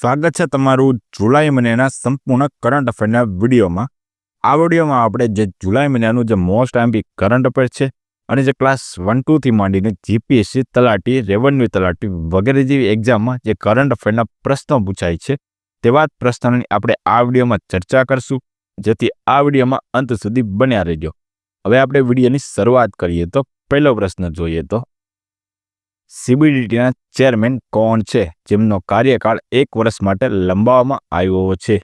સ્વાગત છે તમારું જુલાઈ મહિનાના સંપૂર્ણ કરંટ અફેરના વિડીયોમાં. આ વિડીયોમાં આપણે જે જુલાઈ મહિનાનું જે મોસ્ટ આઈએમપી કરંટ અફેર છે અને જે ક્લાસ 1-2 થી માંડીને જીપીએસસી તલાટી, રેવન્યુ તલાટી વગેરે જેવી એક્ઝામમાં જે કરંટ અફેરના પ્રશ્નો પૂછાય છે તેવા જ પ્રશ્નોની આપણે આ વિડીયોમાં ચર્ચા કરશું, જેથી આ વિડીયોમાં અંત સુધી બન્યા રહેજો. હવે આપણે વિડીયોની શરૂઆત કરીએ તો પહેલો પ્રશ્ન જોઈએ તો સીબીડીટીના ચેરમેન કોણ છે જેમનો કાર્યકાળ 1 વર્ષ માટે લંબાવવામાં આવ્યો છે?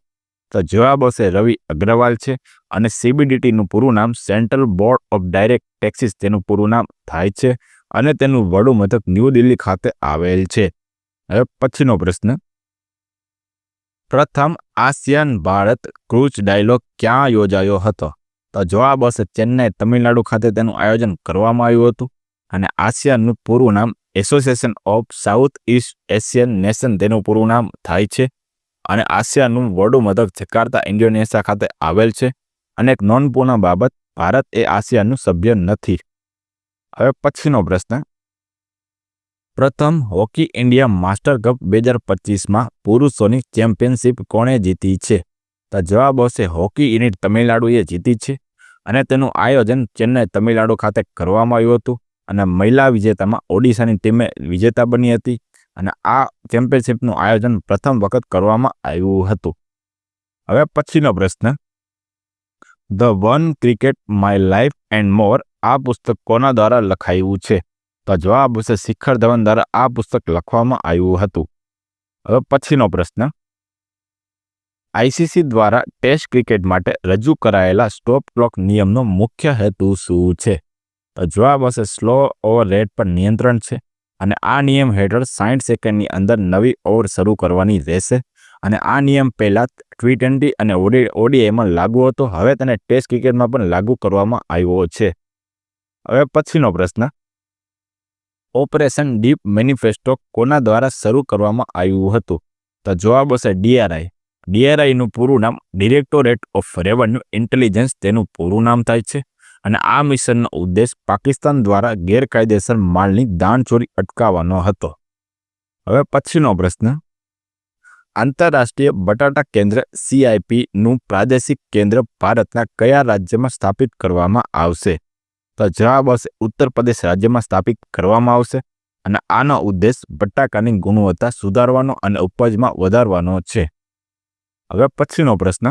તો જવાબ હશે રવિ અગ્રવાલ છે. અને સીબીડીટીનું પૂરું નામ central board of direct taxes તેનું પૂરું નામ થાય છે અને તેનું વડું મથક ન્યૂ દિલ્હી ખાતે આવેલ છે. હવે પછીનો પ્રશ્ન, પ્રથમ આસિયાન ભારત ક્રૂઝ ડાયલોગ ક્યાં યોજાયો હતો? તો જવાબ હશે ચેન્નઈ, તમિલનાડુ ખાતે તેનું આયોજન કરવામાં આવ્યું હતું. અને આસિયાનનું પૂરું નામ association of south east Asian nation તેનું પૂરું નામ થાય છે. અને આસિયાનનું વડું મથક જકાર્તા, ઇન્ડોનેશિયા ખાતે આવેલ છે. અને એક નોંધપૂર્ણ બાબત, ભારત એ આસિયાનનું સભ્ય નથી. હવે પછીનો પ્રશ્ન, પ્રથમ હોકી ઇન્ડિયા માસ્ટર કપ 2025માં પુરુષોની ચેમ્પિયનશિપ કોણે જીતી છે? તો જવાબ હશે હોકી યુનિટ તમિલનાડુએ જીતી છે. અને તેનું આયોજન ચેન્નઈ, તમિલનાડુ ખાતે કરવામાં આવ્યું હતું. અને મહિલા વિજેતામાં ઓડિશાની ટીમે વિજેતા બની હતી. અને આ ચેમ્પિયનશિપનું આયોજન પ્રથમ વખત કરવામાં આવ્યું હતું. હવે પછીનો પ્રશ્ન, the one cricket my life and મોર આ પુસ્તક કોના દ્વારા લખાયું છે? તો જવાબ હશે શિખર ધવન દ્વારા આ પુસ્તક લખવામાં આવ્યું હતું. હવે પછીનો પ્રશ્ન, આઈસીસી દ્વારા ટેસ્ટ ક્રિકેટ માટે રજૂ કરાયેલા સ્ટોપ ક્લોક નિયમનો મુખ્ય હેતુ શું છે? તો જવાબ હશે સ્લો ઓવર રેટ પર નિયંત્રણ છે. અને આ નિયમ હેઠળ 60 સેકન્ડની અંદર નવી ઓવર શરૂ કરવાની રહેશે. અને આ નિયમ પહેલા T20 અને ઓડીઆઈમાં લાગુ હતો, હવે તેને ટેસ્ટ ક્રિકેટમાં પણ લાગુ કરવામાં આવ્યો છે. હવે પછીનો પ્રશ્ન, ઓપરેશન ડીપ મેનિફેસ્ટો કોના દ્વારા શરૂ કરવામાં આવ્યું હતું? તો જવાબ હશે ડીઆરઆઈ. ડીઆરઆઈનું પૂરું નામ ડિરેક્ટોરેટ ઓફ રેવન્યુ ઇન્ટેલિજન્સ તેનું પૂરું નામ થાય છે. અને આ મિશનનો ઉદ્દેશ પાકિસ્તાન દ્વારા ગેરકાયદેસર માલની દાણચોરી અટકાવવાનો હતો. હવે પછીનો પ્રશ્ન, આંતરરાષ્ટ્રીય બટાટા કેન્દ્ર CIP નું પ્રાદેશિક કેન્દ્ર ભારતના કયા રાજ્યમાં સ્થાપિત કરવામાં આવશે? તો જવાબ હશે ઉત્તર પ્રદેશ રાજ્યમાં સ્થાપિત કરવામાં આવશે. અને આનો ઉદ્દેશ બટાકાની ગુણવત્તા સુધારવાનો અને ઉપજમાં વધારવાનો છે. હવે પછીનો પ્રશ્ન,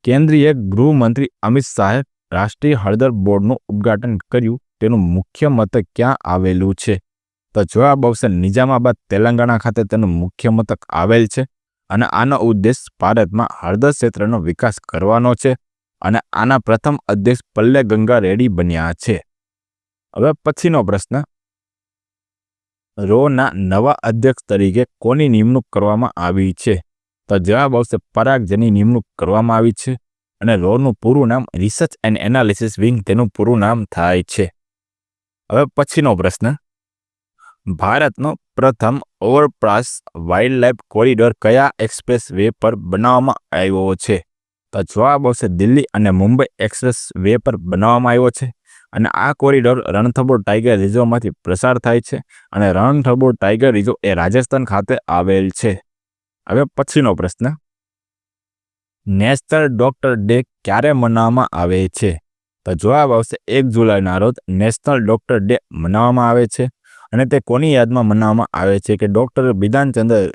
કેન્દ્રીય ગૃહમંત્રી અમિત શાહે રાષ્ટ્રીય હળદર બોર્ડનું ઉદ્ઘાટન કર્યું, તેનું મુખ્ય મથક ક્યાં આવેલું છે? તો જવાબ આવશે નિઝામાબાદ, તેલંગાણા ખાતે તેનું મુખ્ય મથક આવેલ છે. અને આનો ઉદ્દેશ ભારતમાં હળદર ક્ષેત્રનો વિકાસ કરવાનો છે. અને આના પ્રથમ અધ્યક્ષ પલ્લે ગંગા રેડ્ડી બન્યા છે. હવે પછીનો પ્રશ્ન, રોના નવા અધ્યક્ષ તરીકે કોની નિમણૂક કરવામાં આવી છે? તો જવાબ આવશે પરાગ, જેની નિમણૂક કરવામાં આવી છે. અને રોનું પૂરું નામ રિસર્ચ એન્ડ એનાલિસિસ વિંગ તેનું પૂરું નામ થાય છે. હવે પછીનો પ્રશ્ન, ભારતનો પ્રથમ ઓવરપાસ વાઇલ્ડલાઇફ કોરિડોર કયા એક્સપ્રેસ વે પર બનાવવામાં આવ્યો છે? તો જવાબ આવશે દિલ્હી અને મુંબઈ એક્સપ્રેસ વે પર બનાવવામાં આવ્યો છે. અને આ કોરિડોર રણથંભોર ટાઈગર રિઝર્વમાંથી પ્રસાર થાય છે. અને રણથંભોર ટાઈગર રિઝર્વ એ રાજસ્થાન ખાતે આવેલ છે. હવે પછીનો પ્રશ્ન, નેશનલ ડોક્ટર ડે ક્યારે મનાવવામાં આવે છે? તો જવાબ આવશે 1 જુલાઈના રોજ નેશનલ ડોક્ટર ડે મનાવવામાં આવે છે. અને તે કોની યાદમાં મનાવવામાં આવે છે? કે ડોક્ટર બિધાનચંદ્ર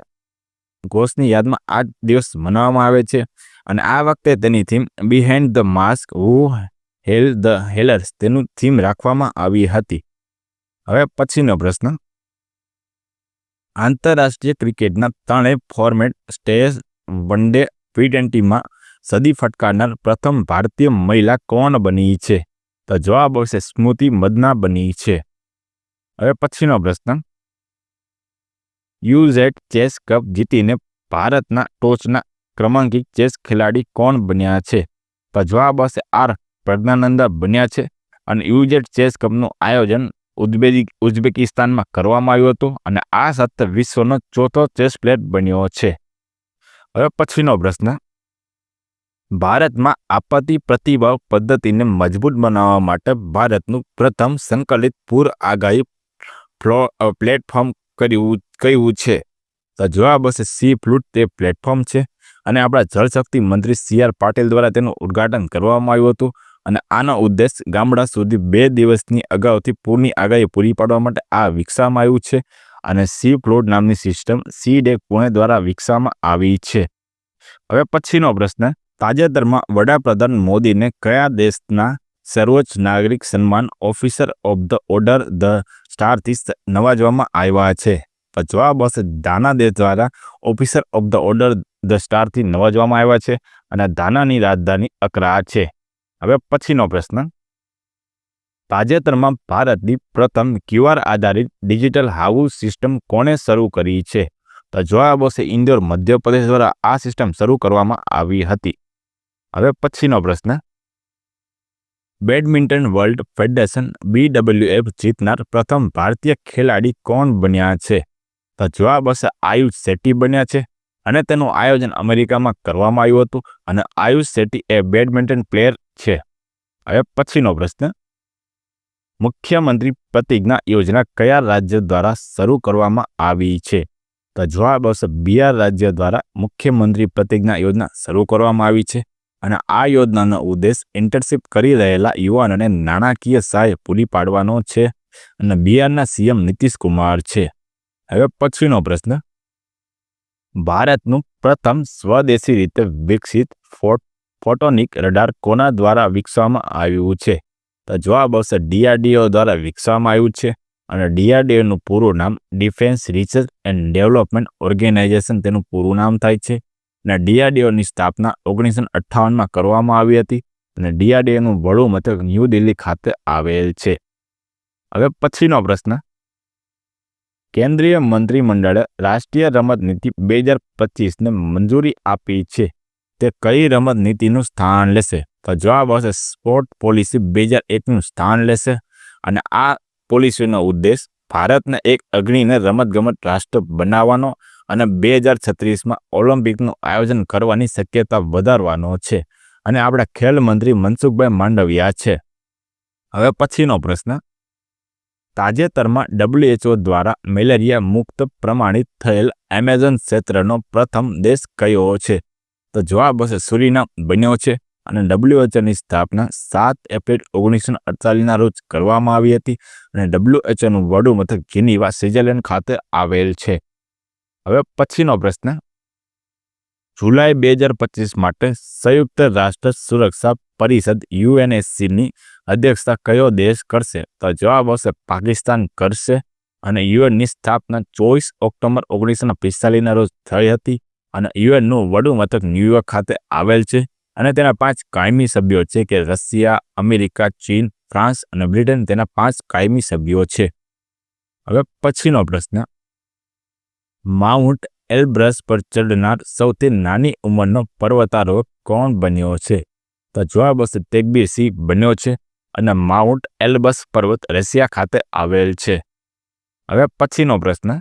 ઘોષની યાદમાં આ દિવસ મનાવવામાં આવે છે. અને આ વખતે તેની theme behind the mask who heals the healers તેનું થીમ રાખવામાં આવી હતી. હવે પછીનો પ્રશ્ન, આંતરરાષ્ટ્રીય ક્રિકેટના 3 ફોર્મેટ ટેસ્ટ, વનડે, T20માં સદી ફટકારનાર પ્રથમ ભારતીય મહિલા કોણ બની છે? તો જવાબ આવશે સ્મૃતિ મંદના બની છે. હવે પછીનો પ્રશ્ન, યુઝેડ ચેસ કપ જીતીને ભારતના ટોચના ક્રમાંકિત ચેસ ખેલાડી કોણ બન્યા છે? તો જવાબ આવશે આર પ્રજ્ઞાનંદા બન્યા છે. અને યુઝેડ ચેસ કપનું આયોજન ઉઝબેકિસ્તાનમાં કરવામાં આવ્યું હતું. અને આ સાથે વિશ્વનો 4થો ચેસ પ્લેયર બન્યો છે. હવે પછીનો પ્રશ્ન, ભારતમાં આપત્તિ પ્રતિભાવ પદ્ધતિને મજબૂત બનાવવા માટે ભારતનું પ્રથમ સંકલિત પૂર આગાહી પ્લેટફોર્મ કયું છે? તો જવાબ હશે સી ફ્લૂટ તે પ્લેટફોર્મ છે અને આપણા જળશક્તિ મંત્રી CR પાટીલ દ્વારા તેનું ઉદ્ઘાટન કરવામાં આવ્યું હતું અને આનો ઉદ્દેશ ગામડા સુધી 2 દિવસની અગાઉથી પૂરની આગાહી પૂરી પાડવા માટે આ વિકસાવવામાં આવ્યું છે અને સી ફ્લૂટ નામની સિસ્ટમ સીડેક પુણે દ્વારા વિકસાવવામાં આવી છે. હવે પછીનો પ્રશ્ન, તાજેતરમાં વડાપ્રધાન મોદીને કયા દેશના સર્વોચ્ચ નાગરિક સન્માન officer of the order the સ્ટારથી નવાજવામાં આવ્યા છે? તો જવાબ હશે દાના દેશ દ્વારા officer of the order the સ્ટારથી નવાજવામાં આવ્યા છે અને દાનાની રાજધાની અકરા છે. હવે પછીનો પ્રશ્ન, તાજેતરમાં ભારતની પ્રથમ QR આધારિત ડિજિટલ હાઉસ સિસ્ટમ કોણે શરૂ કરી છે? તો જવાબ હશે ઇન્દોર મધ્યપ્રદેશ દ્વારા આ સિસ્ટમ શરૂ કરવામાં આવી હતી. હવે પછીનો પ્રશ્ન, બેડમિન્ટન વર્લ્ડ ફેડરેશન BWF જીતનાર પ્રથમ ભારતીય ખેલાડી કોણ બન્યા છે? તો જવાબ હશે આયુષ શેટ્ટી બન્યા છે અને તેનું આયોજન અમેરિકામાં કરવામાં આવ્યું હતું અને આયુષ શેટ્ટી એ બેડમિન્ટન પ્લેયર છે. હવે પછીનો પ્રશ્ન, મુખ્યમંત્રી પ્રતિજ્ઞા યોજના કયા રાજ્ય દ્વારા શરૂ કરવામાં આવી છે? તો જવાબ હશે બિહાર રાજ્ય દ્વારા મુખ્યમંત્રી પ્રતિજ્ઞા યોજના શરૂ કરવામાં આવી છે અને આ યોજનાનો ઉદ્દેશ ઇન્ટર્નશિપ કરી રહેલા યુવાનોને નાણાકીય સહાય પૂરી પાડવાનો છે અને બિહારના CM નીતિશ કુમાર છે. હવે પછીનો પ્રશ્ન, ભારતનું પ્રથમ સ્વદેશી રીતે વિકસિત ફોટોનિક રડાર કોના દ્વારા વિકસાવવામાં આવ્યું છે? તો જવાબ આવશે DRDO દ્વારા વિકસાવવામાં આવ્યું છે અને DRDOનું પૂરું નામ defence research and development organisation તેનું પૂરું નામ થાય છે અને DRDOની સ્થાપના 1958માં કરવામાં આવી હતી અને DRDOનું વડું મથક ન્યૂ દિલ્હી ખાતે આવેલ છે. હવે પછીનો પ્રશ્ન, કેન્દ્રીય મંત્રીમંડળે રાષ્ટ્રીય રમત નીતિ 2025ને મંજૂરી આપી છે. તે કઈ રમત નીતિનું સ્થાન લેશે? તો જવાબ આવશે સ્પોર્ટ પોલિસી 2001નું સ્થાન લેશે અને આ પોલિસીનો ઉદ્દેશ ભારતને એક અગ્રણી રમતગમત રાષ્ટ્ર બનાવવાનો અને 2036માં ઓલિમ્પિકનું આયોજન કરવાની શક્યતા વધારવાનો છે અને આપણા ખેલ મંત્રી મનસુખભાઈ માંડવિયા છે. હવે પછીનો પ્રશ્ન, તાજેતરમાં WHO દ્વારા મેલેરિયા મુક્ત પ્રમાણિત થયેલ એમેઝોન ક્ષેત્રનો પ્રથમ દેશ કયો છે? તો જવાબ હશે સુરીનામ બન્યો છે અને WHOની સ્થાપના 7 એપ્રિલ 1948ના રોજ કરવામાં આવી હતી અને WHOનું વડું મથક જેનીવા સ્વિટ્ઝરલેન્ડ ખાતે આવેલ છે. હવે પછીનો પ્રશ્ન, જુલાઈ 2025 માટે સંયુક્ત રાષ્ટ્ર સુરક્ષા પરિષદ UNSCની અધ્યક્ષતા કયો દેશ કરશે? તો જવાબ આવશે પાકિસ્તાન કરશે અને યુએનની સ્થાપના 24 ઓક્ટોબર 1945ના રોજ થઈ હતી અને યુએનનું વડું મથક ન્યુયોર્ક ખાતે આવેલ છે અને તેના 5 કાયમી સભ્યો છે કે રશિયા, અમેરિકા, ચીન, ફ્રાન્સ અને બ્રિટન તેના 5 કાયમી સભ્યો છે. હવે પછીનો પ્રશ્ન, માઉન્ટ એલ્બ્રસ પર ચડનાર સૌથી નાની ઉંમરનો પર્વતારોહક કોણ બન્યો છે? તો જવાબ હશે તેગબીર સિંહ બન્યો છે અને માઉન્ટ એલ્બ્રસ પર્વત રશિયા ખાતે આવેલ છે. હવે પછીનો પ્રશ્ન,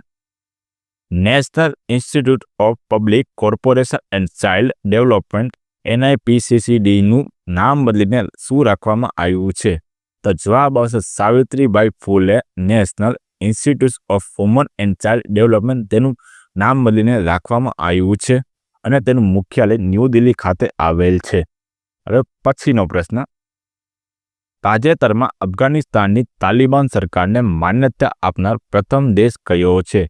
national institute of public corporation and child development NIPCCDનું નામ બદલીને શું રાખવામાં આવ્યું છે? તો જવાબ આવશે સાવિત્રીબાઈ ફૂલે national institute of woman and child development તેનું નામ બદલીને રાખવામાં આવ્યું છે અને તેનું મુખ્યાલય ન્યૂ દિલ્હી ખાતે આવેલ છે. હવે પછીનો પ્રશ્ન, તાજેતરમાં અફઘાનિસ્તાનની તાલિબાન સરકારને માન્યતા આપનાર પ્રથમ દેશ કયો છે?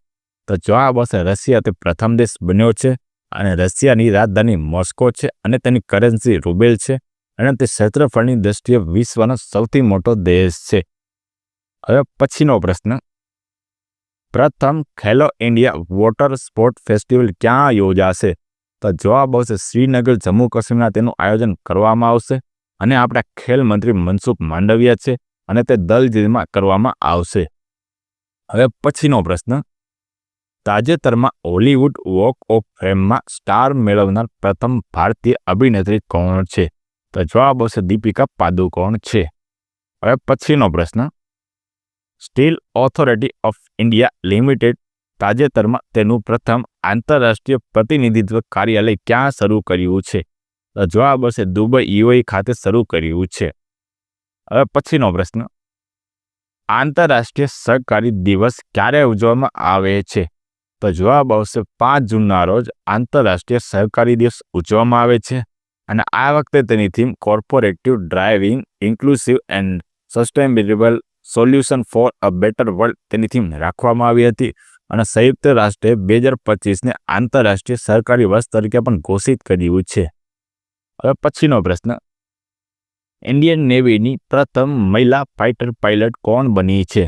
તો જવાબ હશે રશિયા તે પ્રથમ દેશ બન્યો છે અને રશિયાની રાજધાની મોસ્કો છે અને તેની કરન્સી રૂબેલ છે અને તે ક્ષેત્રફળની દ્રષ્ટિએ વિશ્વનો સૌથી મોટો દેશ છે. હવે પછીનો પ્રશ્ન, પ્રથમ ખેલો ઇન્ડિયા વોટર સ્પોર્ટ ફેસ્ટિવલ ક્યાં યોજાશે? તો જવાબ આવશે શ્રીનગર જમ્મુ કાશ્મીરમાં તેનું આયોજન કરવામાં આવશે અને આપણા ખેલ મંત્રી મનસુખ માંડવિયા છે અને તે દલજીમાં કરવામાં આવશે. હવે પછીનો પ્રશ્ન, તાજેતરમાં હોલીવુડ વોક ઓફ ફેમમાં સ્ટાર મેળવનાર પ્રથમ ભારતીય અભિનેત્રી કોણ છે? તો જવાબ આવશે દીપિકા પાદુકોણ છે. હવે પછીનો પ્રશ્ન, steel authority of India limited તાજેતરમાં તેનું પ્રથમ આંતરરાષ્ટ્રીય પ્રતિનિધિત્વ કાર્યાલય ક્યાં શરૂ કર્યું છે? તો જવાબ હશે દુબઈ UAE ખાતે શરૂ કર્યું છે. હવે પછીનો પ્રશ્ન, આંતરરાષ્ટ્રીય સહકારી દિવસ ક્યારે ઉજવવામાં આવે છે? તો જવાબ આવશે 5 જૂનના રોજ આંતરરાષ્ટ્રીય સહકારી દિવસ ઉજવવામાં આવે છે અને આ વખતે તેની theme corporative driving inclusive and sustainable solution for a better world તેની થીમ રાખવામાં આવી હતી અને સંયુક્ત રાષ્ટ્રે 2025ને આંતરરાષ્ટ્રીય સહકારી વર્ષ તરીકે પણ ઘોષિત કર્યું છે. હવે પછીનો પ્રશ્ન, ઇન્ડિયન નેવીની પ્રથમ મહિલા ફાઇટર પાયલટ કોણ બની છે?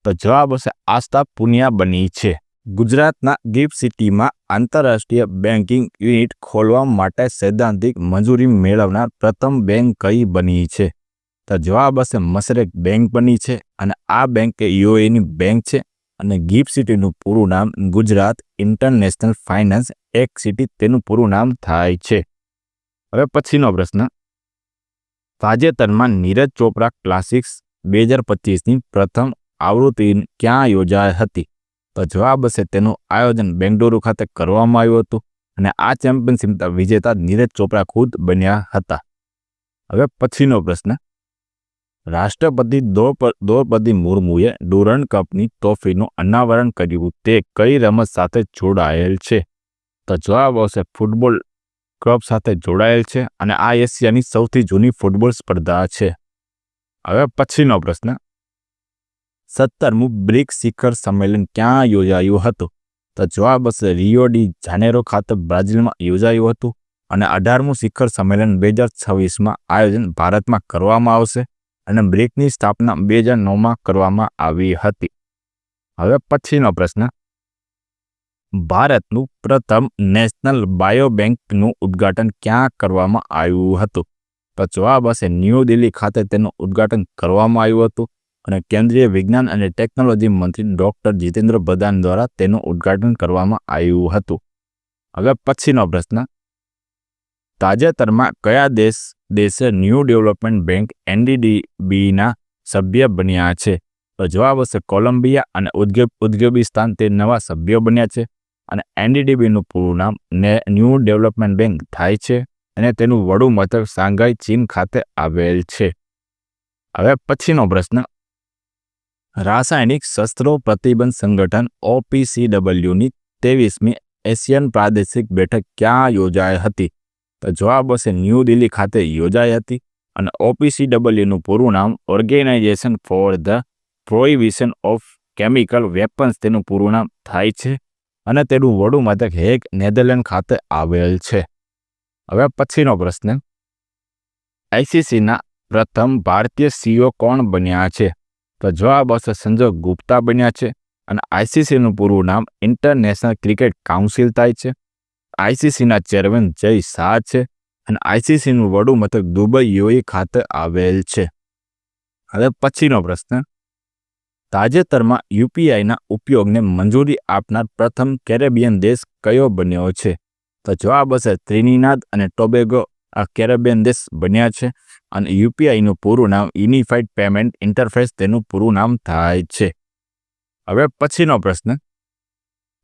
તો જવાબ હશે આસ્થા પુનિયા બની છે. ગુજરાતના ગિફ્ટ સિટીમાં આંતરરાષ્ટ્રીય બેન્કિંગ યુનિટ ખોલવા માટે સૈદ્ધાંતિક મંજૂરી મેળવનાર પ્રથમ બેંક કઈ બની છે? તો જવાબ હશે મશરેક બેંક બની છે અને આ બેંક એ યુએઈની બેંક છે અને ગિફ્ટ સિટીનું પૂરું નામ ગુજરાત ઇન્ટરનેશનલ ફાઇનાન્સ એક સિટી તેનું પૂરું નામ થાય છે. હવે પછીનો પ્રશ્ન, તાજેતરમાં નીરજ ચોપરા ક્લાસિક્સ 2025ની પ્રથમ આવૃત્તિ ક્યાં યોજાઈ હતી? તો જવાબ હશે તેનું આયોજન બેંગલુરુ ખાતે કરવામાં આવ્યું હતું અને આ ચેમ્પિયનશિપ વિજેતા નીરજ ચોપરા ખુદ બન્યા હતા. હવે પછીનો પ્રશ્ન, રાષ્ટ્રપતિ દ્રૌપદી મુર્મુએ ડુરન્ડ કપની ટ્રોફીનું અનાવરણ કર્યું તે કઈ રમત સાથે જોડાયેલ છે? તો જવાબ આવશે ફૂટબોલ ક્લબ સાથે જોડાયેલ છે અને આ એશિયાની સૌથી જૂની ફૂટબોલ સ્પર્ધા છે. હવે પછીનો પ્રશ્ન, 17મું બ્રિક્સ શિખર સંમેલન ક્યાં યોજાયું હતું? તો જવાબ હશે રિયો ડી જાનેરો ખાતે બ્રાઝિલમાં યોજાયું હતું અને 18મું શિખર સંમેલન 2026માં આયોજન ભારતમાં કરવામાં આવશે અને બ્રિક્સની સ્થાપના 2009માં કરવામાં આવી હતી. હવે પછીનો પ્રશ્ન, ભારતનું પ્રથમ નેશનલ બાયો બેંકનું ઉદ્ઘાટન ક્યાં કરવામાં આવ્યું હતું? તો જવાબ હશે ન્યૂ દિલ્હી ખાતે તેનું ઉદ્ઘાટન કરવામાં આવ્યું હતું અને કેન્દ્રીય વિજ્ઞાન અને ટેકનોલોજી મંત્રી ડોક્ટર જીતેન્દ્ર પ્રધાન દ્વારા તેનું ઉદ્ઘાટન કરવામાં આવ્યું હતું. હવે પછીનો પ્રશ્ન, તાજેતરમાં કયા દેશે ન્યૂ ડેવલપમેન્ટ બેંક NDB-ના સભ્ય બન્યા છે? તો જવાબ હશે કોલંબિયા અને ઉઝબેકિસ્તાન તે નવા સભ્યો બન્યા છે અને NDB-નું પૂરું નામ ન્યૂ ડેવલપમેન્ટ બેંક થાય છે અને તેનું વડું મથક શાંઘાઈ ચીન ખાતે આવેલ છે. હવે પછીનો પ્રશ્ન, રાસાયણિક શસ્ત્રો પ્રતિબંધ સંગઠન OPCWની 23મી એશિયન પ્રાદેશિક બેઠક ક્યાં યોજાઈ હતી? તો જવાબ હશે ન્યૂ દિલ્હી ખાતે યોજાઈ હતી અને OPCWનું પૂરું નામ organisation for the prohibition of chemical weapons તેનું પૂરું નામ થાય છે અને તેનું વડું મથક હેગ નેધરલેન્ડ ખાતે આવેલ છે. હવે પછીનો પ્રશ્ન, ICCના પ્રથમ ભારતીય CEO કોણ બન્યા છે? તો જવાબ હશે સંજય ગુપ્તા બન્યા છે અને ICCનું પૂરું નામ ઇન્ટરનેશનલ ક્રિકેટ કાઉન્સિલ થાય છે. ICCના ચેરમેન જય શાહ છે અને ICCનું વડું મથક દુબઈ UAE ખાતે આવેલ છે. હવે પછીનો પ્રશ્ન, તાજેતરમાં UPIના ઉપયોગને મંજૂરી આપનાર પ્રથમ કેરેબિયન દેશ કયો બન્યો છે? તો જવાબ હશે ત્રિનિદાદ અને ટોબેગો આ કેરેબિયન દેશ બન્યા છે અને UPIનું પૂરું નામ યુનિફાઈડ પેમેન્ટ ઇન્ટરફેસ તેનું પૂરું નામ થાય છે. હવે પછીનો પ્રશ્ન,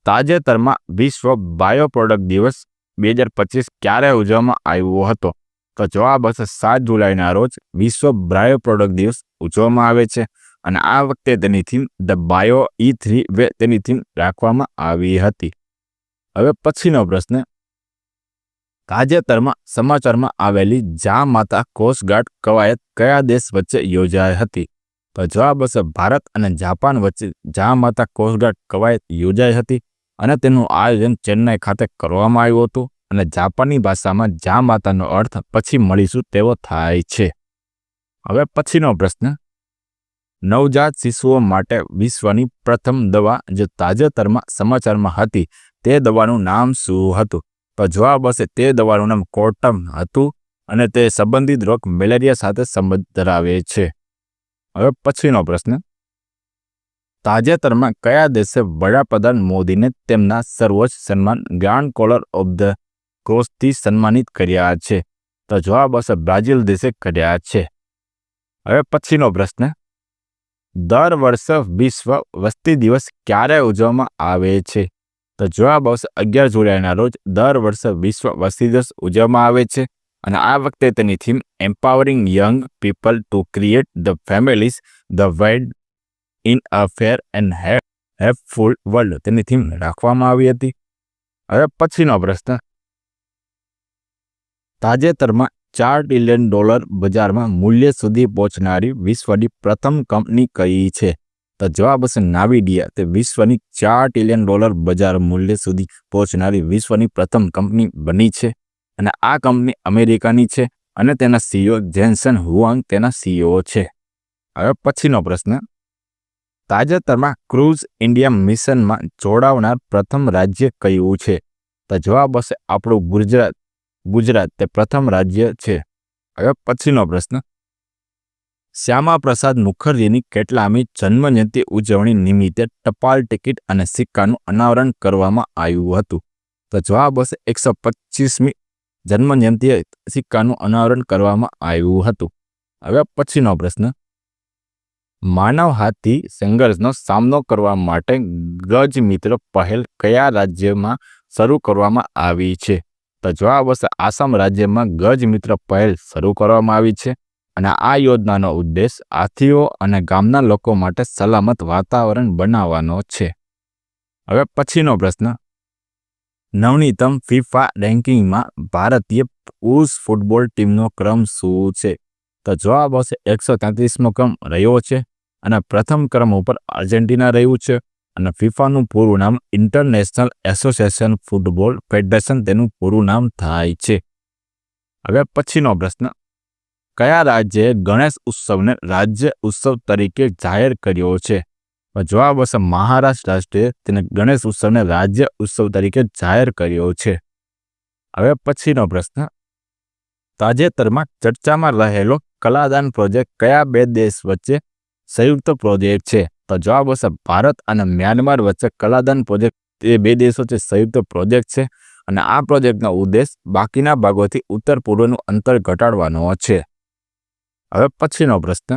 તાજેતરમાં વિશ્વ બાયો પ્રોડક્ટ દિવસ 2025 ક્યારે ઉજવવામાં આવ્યો હતો? તો જવાબ હશે 7 જુલાઈના રોજ વિશ્વ બાયો પ્રોડક્ટ દિવસ ઉજવવામાં આવે છે અને આ વખતે તેની થીમ ધ બાયો E3 તેની થીમ રાખવામાં આવી હતી. હવે પછીનો પ્રશ્ન, તાજેતરમાં સમાચારમાં આવેલી જા માતા કોસ્ટગાર્ડ કવાયત કયા દેશ વચ્ચે યોજાઈ હતી? તો જવાબ હશે ભારત અને જાપાન વચ્ચે જા માતા કોસ્ટગાર્ડ કવાયત યોજાઈ હતી અને તેનું આયોજન ચેન્નઈ ખાતે કરવામાં આવ્યું હતું અને જાપાની ભાષામાં જા માતાનો અર્થ પછી મળીશું તેવો થાય છે. હવે પછીનો પ્રશ્ન, નવજાત શિશુઓ માટે વિશ્વની પ્રથમ દવા જે તાજેતરમાં સમાચારમાં હતી તે દવાનું નામ શું હતું? તો જવાબ હશે તે દવાનું નામ કોર્ટમ હતું અને તે સંબંધિત રોગ મેલેરિયા સાથે સંબંધ ધરાવે છે. હવે પછીનો પ્રશ્ન, તાજેતરમાં કયા દેશે વડાપ્રધાન મોદીને તેમના સર્વોચ્ચ સન્માન ગ્રાન્ડ કોલર ઓફ ધ ક્રોસથી સન્માનિત કર્યા છે? તો જવાબ હશે બ્રાઝિલ દેશે કર્યા છે. હવે પછીનો પ્રશ્ન, દર વર્ષે વિશ્વ વસ્તી દિવસ ક્યારે ઉજવવામાં આવે છે? તો જવાબ આવશે 11 જુલાઈના રોજ દર વર્ષે વિશ્વ વસ્તી દિવસ ઉજવવામાં આવે છે અને આ વખતે તેની theme empowering young people to create the families the world in a fair and helpful world તેની થીમ રાખવામાં આવી હતી. હવે પછીનો પ્રશ્ન, તાજેતરમાં $4 ટ્રિલિયન બજારમાં મૂલ્ય સુધી પહોંચનારી વિશ્વની પ્રથમ કંપની કઈ છે? તો જવાબ હશે નાવીડિયા. તે વિશ્વની $4 ટ્રિલિયન બજાર મૂલ્ય સુધી પહોંચનારી વિશ્વની પ્રથમ કંપની બની છે. અને આ કંપની અમેરિકાની છે અને તેના સીઈઓ જેન્સન હુઆંગ તેના સીઈઓ છે. હવે પછીનો પ્રશ્ન, તાજેતરમાં ક્રૂઝ ઇન્ડિયા મિશનમાં જોડાવનાર પ્રથમ રાજ્ય કયું છે? તો જવાબ હશે આપણું ગુજરાત તે પ્રથમ રાજ્ય છે. હવે પછીનો પ્રશ્ન, શ્યામા પ્રસાદ મુખર્જીની કેટલામી જન્મજયંતિ ઉજવણી નિમિત્તે ટપાલ ટિકિટ અને સિક્કાનું અનાવરણ કરવામાં આવ્યું હતું? તો જવાબ હશે 125મી જન્મજયંતિએ સિક્કાનું અનાવરણ કરવામાં આવ્યું હતું. હવે પછીનો પ્રશ્ન, માનવ હાથી સંઘર્ષનો સામનો કરવા માટે ગજ મિત્ર પહેલ કયા રાજ્યમાં શરૂ કરવામાં આવી છે? તો જવાબ હશે આસામ રાજ્યમાં ગજ મિત્ર પહેલ શરૂ કરવામાં આવી છે. અને આ યોજનાનો ઉદ્દેશ હાથીઓ અને ગામના લોકો માટે સલામત વાતાવરણ બનાવવાનો છે. હવે પછીનો પ્રશ્ન, નવનીતમ ફિફા રેન્કિંગમાં ભારતીય પુરુષ ફૂટબોલ ટીમનો ક્રમ શું છે? તો જવાબ હશે 133મો ક્રમ રહ્યો છે. અને પ્રથમ ક્રમ ઉપર આર્જેન્ટિના રહ્યું છે. અને ફિફાનું પૂરું નામ ઇન્ટરનેશનલ એસોસિએશન ફૂટબોલ ફેડરેશન તેનું પૂરું નામ થાય છે. હવે પછીનો પ્રશ્ન, કયા રાજ્યએ ગણેશ ઉત્સવને રાજ્ય ઉત્સવ તરીકે જાહેર કર્યો છે? જવાબ હશે મહારાષ્ટ્ર રાજ્યએ તેને ગણેશ ઉત્સવને રાજ્ય ઉત્સવ તરીકે જાહેર કર્યો છે. હવે પછીનો પ્રશ્ન, તાજેતરમાં ચર્ચામાં રહેલો કલાદાન પ્રોજેક્ટ કયા બે દેશ વચ્ચે સંયુક્ત પ્રોજેક્ટ છે? તો જવાબ હશે ભારત અને મ્યાનમાર વચ્ચે કલાદાન પ્રોજેક્ટ એ બે દેશો વચ્ચે સંયુક્ત પ્રોજેક્ટ છે. અને આ પ્રોજેક્ટનો ઉદ્દેશ બાકીના ભાગોથી ઉત્તર પૂર્વનું અંતર ઘટાડવાનો છે. હવે પછીનો પ્રશ્ન,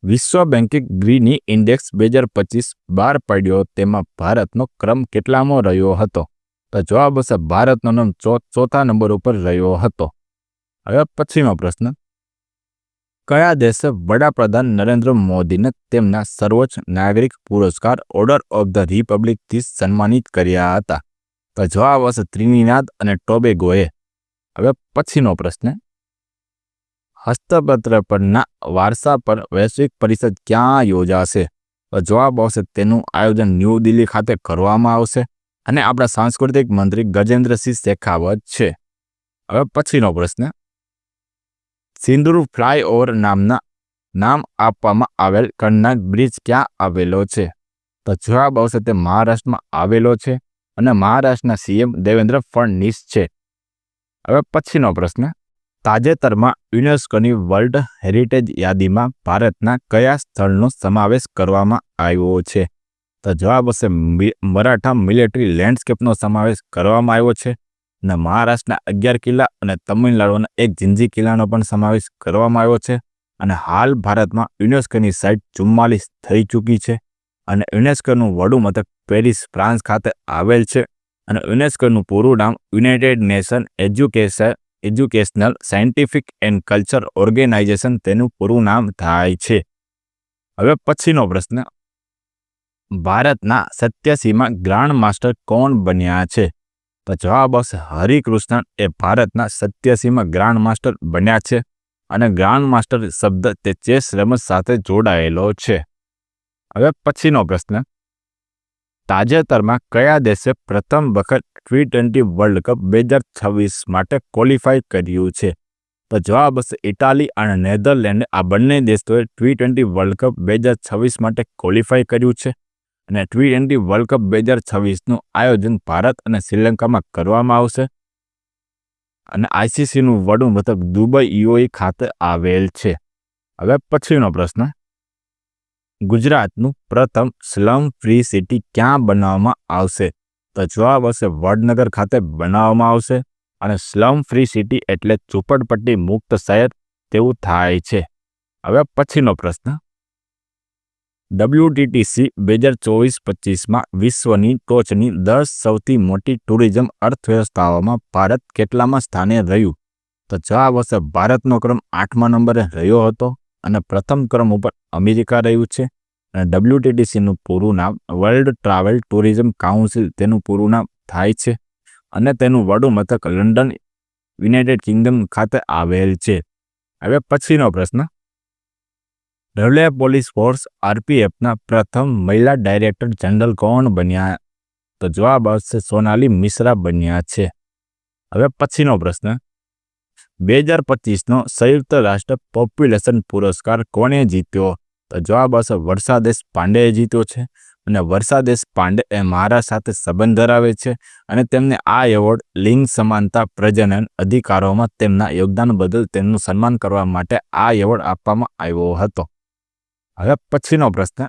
વિશ્વ બેંકે ગ્રીની ઇન્ડેક્સ 2025 બહાર પાડ્યો, તેમાં ભારતનો ક્રમ કેટલામો રહ્યો હતો? તો જવાબ હશે ભારતનો નામ ચોથા નંબર ઉપર રહ્યો હતો. હવે પછીનો પ્રશ્ન, કયા દેશે વડાપ્રધાન નરેન્દ્ર મોદીને તેમના સર્વોચ્ચ નાગરિક પુરસ્કાર ઓર્ડર ઓફ ધ રિપબ્લિકથી સન્માનિત કર્યા હતા? તો જવાબ હશે ત્રિનિદાદ અને ટોબેગોએ. હવે પછીનો પ્રશ્ન, હસ્તપત્ર પરના વારસા પર વૈશ્વિક પરિષદ ક્યાં યોજાશે? તો જવાબ આવશે તેનું આયોજન ન્યૂ દિલ્હી ખાતે કરવામાં આવશે. અને આપણા સાંસ્કૃતિક મંત્રી ગજેન્દ્રસિંહ શેખાવત છે. હવે પછીનો પ્રશ્ન, સિંદૂર ફ્લાયઓવર નામ આપવામાં આવેલ કર્નાટ બ્રિજ ક્યાં આવેલો છે? તો જવાબ આવશે તે મહારાષ્ટ્રમાં આવેલો છે. અને મહારાષ્ટ્રના સીએમ દેવેન્દ્ર ફડણવીસ છે. હવે પછીનો પ્રશ્ન, તાજેતરમાં યુનેસ્કોની વર્લ્ડ હેરિટેજ યાદીમાં ભારતના કયા સ્થળનો સમાવેશ કરવામાં આવ્યો છે? તો જવાબ હશે મરાઠા મિલિટરી લેન્ડસ્કેપનો સમાવેશ કરવામાં આવ્યો છે. અને મહારાષ્ટ્રના 11 કિલ્લા અને તમિલનાડુના એક જિંજી કિલ્લાનો પણ સમાવેશ કરવામાં આવ્યો છે. અને હાલ ભારતમાં યુનેસ્કોની સાઇટ 44 થઈ ચૂકી છે. અને યુનેસ્કોનું વડું મથક પેરિસ ફ્રાન્સ ખાતે આવેલ છે. અને યુનેસ્કોનું પૂરું નામ united nation educational scientific and culture organisation તેનું પૂરું નામ થાય છે. હવે પછીનો પ્રશ્ન, ભારતના 87માં ગ્રાન્ડ માસ્ટર કોણ બન્યા છે? તો જવાબ આવશે હરિકૃષ્ણન એ ભારતના 87માં ગ્રાન્ડ માસ્ટર બન્યા છે. અને ગ્રાન્ડ માસ્ટર શબ્દ તે ચેસ રમત સાથે જોડાયેલો છે. હવે પછીનો પ્રશ્ન, તાજેતરમાં કયા દેશે પ્રથમ વખત T20 વર્લ્ડ કપ 2026 માટે ક્વોલિફાય કર્યું છે? તો જવાબ હશે ઇટાલી અને નેધરલેન્ડ. આ બંને દેશોએ T20 વર્લ્ડ કપ 2026 માટે ક્વોલિફાય કર્યું છે. અને T20 વર્લ્ડ કપ 2026નું આયોજન ભારત અને શ્રીલંકામાં કરવામાં આવશે. અને આઈસીસીનું વડું મથક દુબઈ UAE ખાતે આવેલ છે. હવે પછીનો પ્રશ્ન, ગુજરાતનું પ્રથમ સ્લમ ફ્રી સિટી ક્યાં બનાવવામાં આવશે? તો જવાબ હશે વડનગર ખાતે બનાવવામાં આવશે. અને સ્લમ ફ્રી સિટી એટલે ઝૂંપડપટ્ટી મુક્ત શહેર તેવું થાય છે. હવે પછીનો પ્રશ્ન, WTTC 2024-25માં વિશ્વની ટોચની 10 સૌથી મોટી ટુરિઝમ અર્થવ્યવસ્થાઓમાં ભારત કેટલામાં સ્થાને રહ્યું? તો જવાબ હશે ભારતનો ક્રમ 8મા નંબરે રહ્યો હતો. અને પ્રથમ ક્રમ ઉપર અમેરિકા રહ્યું છે. અને WTTCનું પૂરું નામ વર્લ્ડ ટ્રાવેલ ટુરિઝમ કાઉન્સિલ તેનું પૂરું નામ થાય છે અને તેનું વડું મથક લંડન યુનાઇટેડ કિંગડમ ખાતે આવેલ છે. હવે પછીનો પ્રશ્ન, રેલવે પોલીસ ફોર્સ RPFના પ્રથમ મહિલા ડાયરેક્ટર જનરલ કોણ બન્યા? તો જવાબ આવશે સોનાલી મિશ્રા બન્યા છે. હવે પછીનો પ્રશ્ન, 2025નો સંયુક્ત રાષ્ટ્ર પોપ્યુલેશન પુરસ્કાર કોણે જીત્યો? તો જવાબ આવશે વર્ષા દેશપાંડેએ જીત્યો છે. અને વર્ષા દેશપાંડે એ મહારાષ્ટ્ર સાથે સંબંધ ધરાવે છે અને તેમને આ એવોર્ડ લિંગ સમાનતા પ્રજનન અધિકારોમાં તેમના યોગદાન બદલ તેમનું સન્માન કરવા માટે આ એવોર્ડ આપવામાં આવ્યો હતો. હવે પછીનો પ્રશ્ન,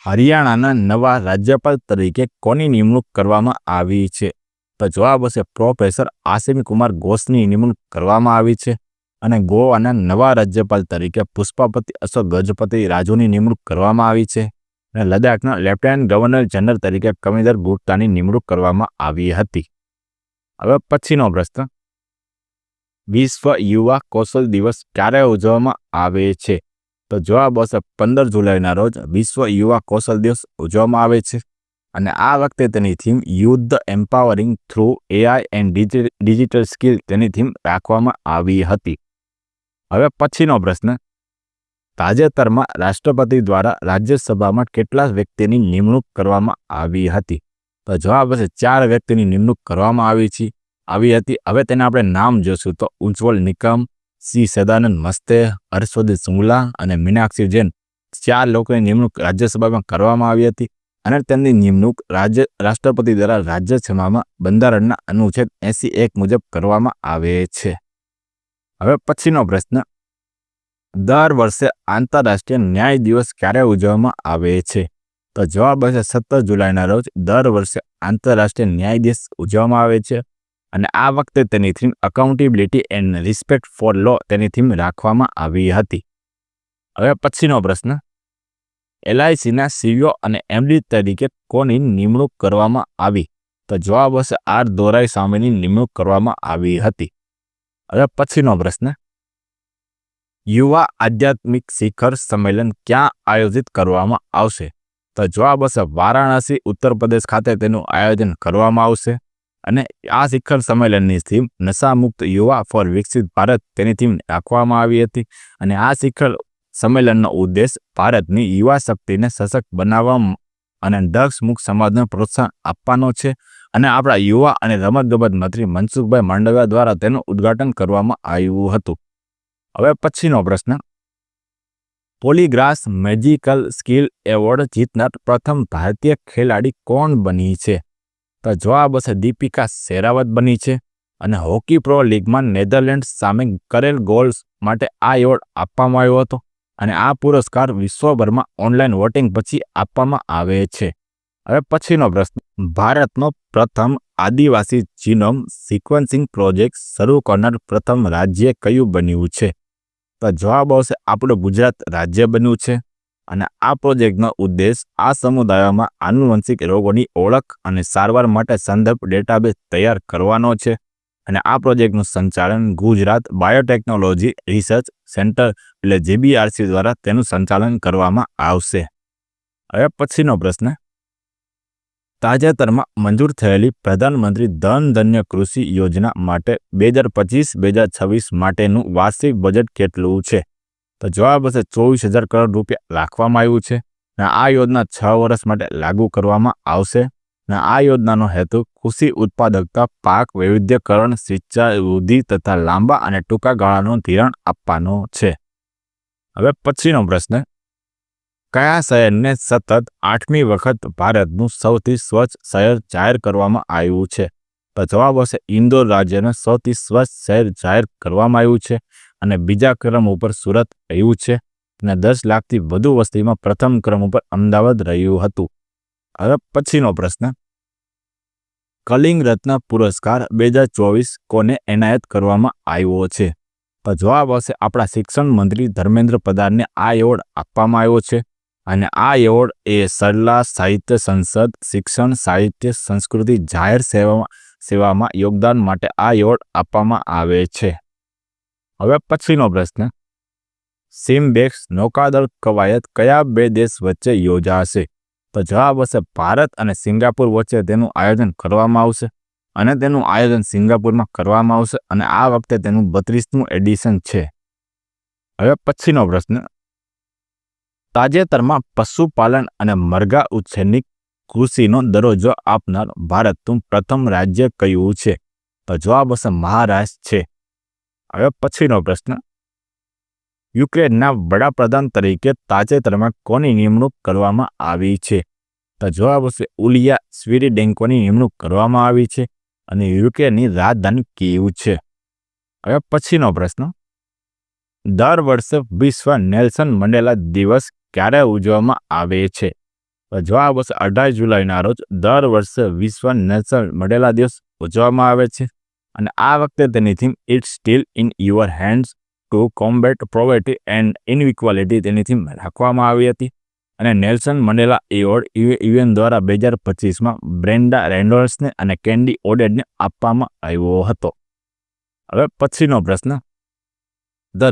હરિયાણાના નવા રાજ્યપાલ તરીકે કોની નિમણૂક કરવામાં આવી છે? તો જવાબ હશે પ્રોફેસર આસિમ કુમાર ઘોષની નિમણૂક કરવામાં આવી છે. અને ગોવાના નવા રાજ્યપાલ તરીકે પુષ્પાપતિ અશોક ગજપતિ રાજુની નિમણૂક કરવામાં આવી છે. અને લદ્દાખના લેફ્ટનન્ટ ગવર્નર જનરલ તરીકે કવિંદર ગુપ્તાની નિમણૂક કરવામાં આવી હતી. હવે પછીનો પ્રશ્ન, વિશ્વ યુવા કૌશલ દિવસ ક્યારે ઉજવવામાં આવે છે? તો જવાબ હશે 15 જુલાઈના રોજ વિશ્વ યુવા કૌશલ દિવસ ઉજવવામાં આવે છે. અને આ વખતે તેની theme youth empowering through AI and digital skill તેની થીમ રાખવામાં આવી હતી. હવે પછીનો પ્રશ્ન, તાજેતરમાં રાષ્ટ્રપતિ દ્વારા રાજ્યસભામાં કેટલા વ્યક્તિની નિમણૂક કરવામાં આવી હતી? તો જવાબ હશે 4 વ્યક્તિની નિમણૂક કરવામાં આવી હતી. હવે તેને આપણે નામ જોશું તો ઉજ્જવલ નિકમ, સી સદાનંદ મસ્તે, હર્ષવર્ધન શ્રૃંગલા અને મીનાક્ષી જૈન 4 લોકોની નિમણૂક રાજ્યસભામાં કરવામાં આવી હતી. અને તેમની નિમણૂક રાષ્ટ્રપતિ દ્વારા રાજ્યસભામાં બંધારણના અનુચ્છેદ 81 મુજબ કરવામાં આવે છે. હવે પછીનો પ્રશ્ન, દર વર્ષે આંતરરાષ્ટ્રીય ન્યાય દિવસ ક્યારે ઉજવવામાં આવે છે? તો જવાબ હશે 17 જુલાઈના રોજ દર વર્ષે આંતરરાષ્ટ્રીય ન્યાય દિવસ ઉજવવામાં આવે છે. અને આ વખતે તેની theme accountability and respect for law તેની થીમ રાખવામાં આવી હતી. હવે પછીનો પ્રશ્ન, LICના CEO અને MD તરીકે કોની નિમણૂક કરવામાં આવી? તો જવાબ હશે R દોરાઈસ્વામીની નિમણૂક કરવામાં આવી હતી. હવે પછીનો પ્રશ્ન, યુવા આધ્યાત્મિક શિખર સંમેલન ક્યાં આયોજિત કરવામાં આવશે? તો જવાબ હશે વારાણસી ઉત્તર પ્રદેશ ખાતે તેનું આયોજન કરવામાં આવશે. અને આ શિખર સંમેલનની થીમ નશામુક્ત યુવા ફોર વિકસિત ભારત તેની થીમ રાખવામાં આવી હતી. અને આ શિખર સંમેલનનો ઉદ્દેશ ભારતની યુવા શક્તિને સશક્ત બનાવવા અને ડ્રગ્સ મુક્ત સમાજને પ્રોત્સાહન આપવાનો છે. અને આપણા યુવા અને રમતગમત મંત્રી મનસુખભાઈ માંડવિયા દ્વારા તેનું ઉદ્ઘાટન કરવામાં આવ્યું હતું. હવે પછીનો પ્રશ્ન, પોલીગ્રાસ મેજિકલ સ્કિલ એવોર્ડ જીતનાર પ્રથમ ભારતીય ખેલાડી કોણ બની છે? તો જવાબ હશે દીપિકા શેરાવત બની છે. અને હોકી પ્રો લીગમાં નેધરલેન્ડ્સ સામે કરેલ ગોલ્સ માટે આ એવોર્ડ આપવામાં આવ્યો હતો. અને આ પુરસ્કાર વિશ્વભરમાં ઓનલાઈન વોટિંગ પછી આપવામાં આવે છે. હવે પછીનો પ્રશ્ન, ભારતનો પ્રથમ આદિવાસી જીનોમ સિક્વન્સિંગ પ્રોજેક્ટ શરૂ કરનાર પ્રથમ રાજ્ય કયું બન્યું છે? તો જવાબ આવશે આપણું ગુજરાત રાજ્ય બન્યું છે. અને આ પ્રોજેક્ટનો ઉદ્દેશ આ સમુદાયોમાં આનુવંશિક રોગોની ઓળખ અને સારવાર માટે સંદર્ભ ડેટાબેઝ તૈયાર કરવાનો છે. અને આ પ્રોજેક્ટનું સંચાલન ગુજરાત બાયોટેકનોલોજી રિસર્ચ સેન્ટર એટલે GBRC દ્વારા તેનું સંચાલન કરવામાં આવશે. હવે પછીનો પ્રશ્ન, તાજેતરમાં મંજૂર થયેલી પ્રધાનમંત્રી ધન ધન્ય કૃષિ યોજના માટે 2025-2026 માટેનું વાર્ષિક બજેટ કેટલું છે? તો જવાબ હશે 24,000 કરોડ રૂપિયા રાખવામાં આવ્યું છે. અને આ યોજના 6 વર્ષ માટે લાગુ કરવામાં આવશે. અને આ યોજનાનો હેતુ કૃષિ ઉત્પાદકતા, પાક વૈવિધ્યકરણ, સિંચાઈ વૃદ્ધિ તથા લાંબા અને ટૂંકા ગાળાનું ધિરાણ આપવાનો છે. હવે પછીનો પ્રશ્ન, કયા શહેરને સતત 8મી વખત ભારતનું સૌથી સ્વચ્છ શહેર જાહેર કરવામાં આવ્યું છે? તો જવાબ હશે ઇન્દોર રાજ્યને સૌથી સ્વચ્છ શહેર જાહેર કરવામાં આવ્યું છે. અને બીજા ક્રમ ઉપર સુરત રહ્યું છે. અને 10 લાખથી વધુ વસ્તીમાં પ્રથમ ક્રમ ઉપર અમદાવાદ રહ્યું હતું. હવે પછીનો પ્રશ્ન, કલિંગ રત્ન પુરસ્કાર 2024 કોને એનાયત કરવામાં આવ્યો છે? તો જવાબ આવશે આપણા શિક્ષણ મંત્રી ધર્મેન્દ્ર પ્રધાનને આ એવોર્ડ આપવામાં આવ્યો છે. અને આ એવોર્ડ એ સરલા સાહિત્ય સંસદ શિક્ષણ સાહિત્ય સંસ્કૃતિ જાહેર સેવામાં યોગદાન માટે આ એવોર્ડ આપવામાં આવે છે. હવે પછીનો પ્રશ્ન, સિમ્બેક્સ નૌકાદળ કવાયત કયા બે દેશ વચ્ચે યોજાશે? તો જવાબ હશે ભારત અને સિંગાપુર વચ્ચે તેનું આયોજન કરવામાં આવશે અને તેનું આયોજન સિંગાપુરમાં કરવામાં આવશે અને આ વખતે તેનું 32મું એડિશન છે. હવે પછીનો પ્રશ્ન, તાજેતરમાં પશુપાલન અને મરઘા ઉછેરની કૃષિનો દરજ્જો આપનાર ભારતનું પ્રથમ રાજ્ય કયું છે? તો જવાબ હશે મહારાષ્ટ્ર છે. હવે પછીનો પ્રશ્ન, યુક્રેનના વડાપ્રધાન તરીકે તાજેતરમાં કોની નિમણૂક કરવામાં આવી છે? તો જવાબ હશે ઉલિયા સ્વીરીડેન્કોની નિમણૂક કરવામાં આવી છે અને યુક્રેનની રાજધાની કીવ છે. હવે પછીનો પ્રશ્ન, દર વર્ષે વિશ્વ નેલ્સન મંડેલા દિવસ ક્યારે ઉજવવામાં આવે છે? તો જવાબ હશે 18 જુલાઈના રોજ દર વર્ષે વિશ્વ નેલ્સન મંડેલા દિવસ ઉજવવામાં આવે છે અને આ વખતે તેની theme it's still in your hands to combat poverty and inequality તેની થીમ રાખવામાં આવી હતી અને નેલ્સન મંડેલા એવોર્ડ યુએન દ્વારા 2025માં બ્રેન્ડા રેનોલ્ડ્સને અને કેન્ડી ઓડેડને આપવામાં આવ્યો હતો. હવે પછીનો પ્રશ્ન, ધ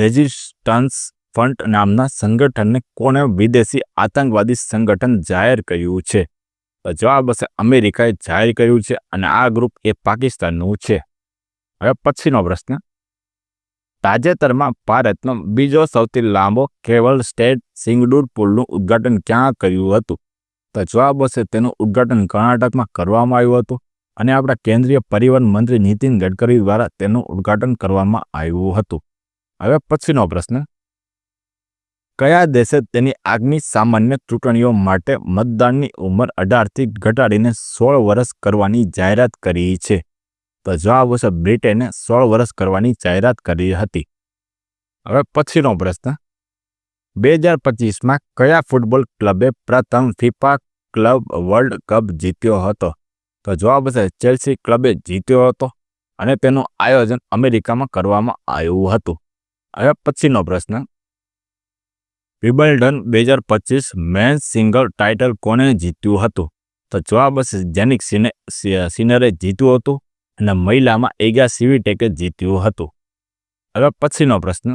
રેઝિસ્ટન્સ ફ્રન્ટ નામના સંગઠનને કોણે વિદેશી આતંકવાદી સંગઠન જાહેર કર્યું છે? તો જવાબ હશે અમેરિકાએ જાહેર કર્યું છે અને આ ગ્રુપ એ પાકિસ્તાનનું છે. હવે પછીનો પ્રશ્ન, તાજેતરમાં ભારતનો બીજો સૌથી લાંબો કેબલ સ્ટેડ સિંગડુર પુલનું ઉદ્ઘાટન ક્યાં કર્યું હતું? તો જવાબ હશે તેનું ઉદ્ઘાટન કર્ણાટકમાં કરવામાં આવ્યું હતું અને આપણા કેન્દ્રીય પરિવહન મંત્રી નીતિન ગડકરી દ્વારા તેનું ઉદ્ઘાટન કરવામાં આવ્યું હતું. હવે પછીનો પ્રશ્ન, કયા દેશે તેની આગની સામાન્ય ચૂંટણીઓ માટે મતદાનની ઉંમર 18થી ઘટાડીને 16 વર્ષ કરવાની જાહેરાત કરી છે? તો જવાબ હશે બ્રિટને 16 વર્ષ કરવાની જાહેરાત કરી હતી. હવે પછીનો પ્રશ્ન, 2025માં કયા ફૂટબોલ ક્લબે પ્રથમ ફિફા ક્લબ વર્લ્ડ કપ જીત્યો હતો? તો જવાબ હશે ચેલ્સી ક્લબે જીત્યો હતો અને તેનું આયોજન અમેરિકામાં કરવામાં આવ્યું હતું. હવે પછીનો પ્રશ્ન, વિમ્બલ્ડન 2025 મેન્સ સિંગલ ટાઇટલ કોણે જીત્યું હતું? તો જવાબ હશે જેનિક સિનરે જીત્યું હતું અને મહિલામાં એગા સ્વીટેકે જીત્યું હતું. હવે પછીનો પ્રશ્ન,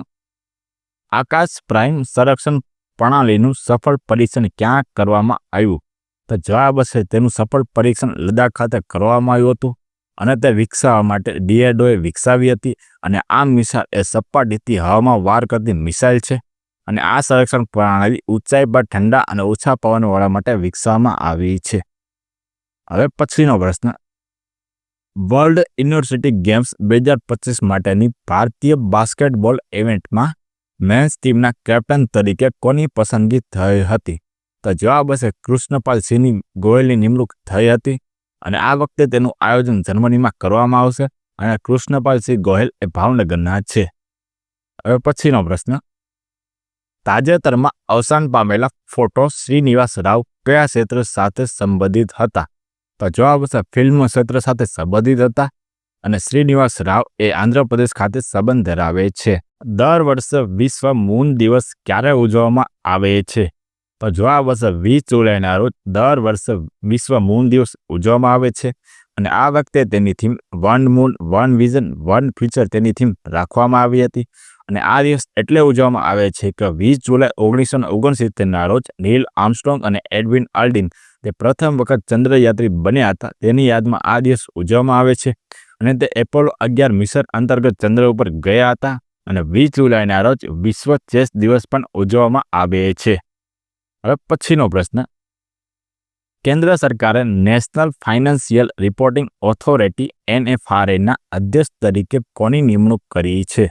આકાશ પ્રાઇમ સંરક્ષણ પ્રણાલીનું સફળ પરીક્ષણ ક્યાં કરવામાં આવ્યું? તો જવાબ હશે તેનું સફળ પરીક્ષણ લદ્દાખ ખાતે કરવામાં આવ્યું હતું અને તે વિકસાવવા માટે ડીઆરડીઓએ વિકસાવી હતી અને આ મિસાઇલ એ સપાટીથી હવામાં વાર કરતી મિસાઇલ છે અને આ સંરક્ષણ પ્રણાલી ઊંચાઈ પર ઠંડા અને ઓછા પવનવાળા માટે વિકસાવવામાં આવી છે. હવે પછીનો પ્રશ્ન, વર્લ્ડ યુનિવર્સિટી ગેમ્સ 2025 માટેની ભારતીય બાસ્કેટબોલ ઇવેન્ટમાં મેન્સ ટીમના કેપ્ટન તરીકે કોની પસંદગી થઈ હતી? તો જવાબ હશે કૃષ્ણપાલ સિંહ ગોયલની નિમણૂક થઈ હતી અને આ વખતે તેનું આયોજન જર્મનીમાં કરવામાં આવશે અને કૃષ્ણપાલ સિંહ ગોયલ એ ભાવનગરના છે. હવે પછીનો પ્રશ્ન, તાજેતરમાં અવસાન પામેલા ફોટો શ્રીનિવાસ રાવ કયા ક્ષેત્ર સાથે સંબંધિત હતા? તો જવાબ હશે ફિલ્મ ક્ષેત્ર સાથે સંબંધિત હતા અને શ્રીનિવાસ રાવ એ આંધ્રપ્રદેશ ખાતે સંબંધ ધરાવે છે. દર વર્ષે વિશ્વ મૂન દિવસ ક્યારે ઉજવવામાં આવે છે? તો જવાબ હશે 20 જુલાઈના રોજ દર વર્ષે વિશ્વ મૂન દિવસ ઉજવવામાં આવે છે અને આ વખતે તેની theme one moon one vision one future તેની થીમ રાખવામાં આવી હતી અને આ દિવસ એટલે ઉજવવામાં આવે છે કે 20 જુલાઈ 1969ના રોજ નીલ આર્મસ્ટ્રોંગ અને એડવિન આલ્ડ્રિન તે પ્રથમ વખત ચંદ્રયાત્રી બન્યા હતા તેની યાદમાં આ દિવસ ઉજવવામાં આવે છે અને તે એપોલો 11 મિશન અંતર્ગત ચંદ્ર ઉપર ગયા હતા અને 20 જુલાઈના રોજ વિશ્વ ચેસ દિવસ પણ ઉજવવામાં આવે છે. હવે પછીનો પ્રશ્ન, કેન્દ્ર સરકારે નેશનલ ફાઇનાન્શિયલ રિપોર્ટિંગ ઓથોરિટી NFRAના અધ્યક્ષ તરીકે કોની નિમણૂક કરી છે?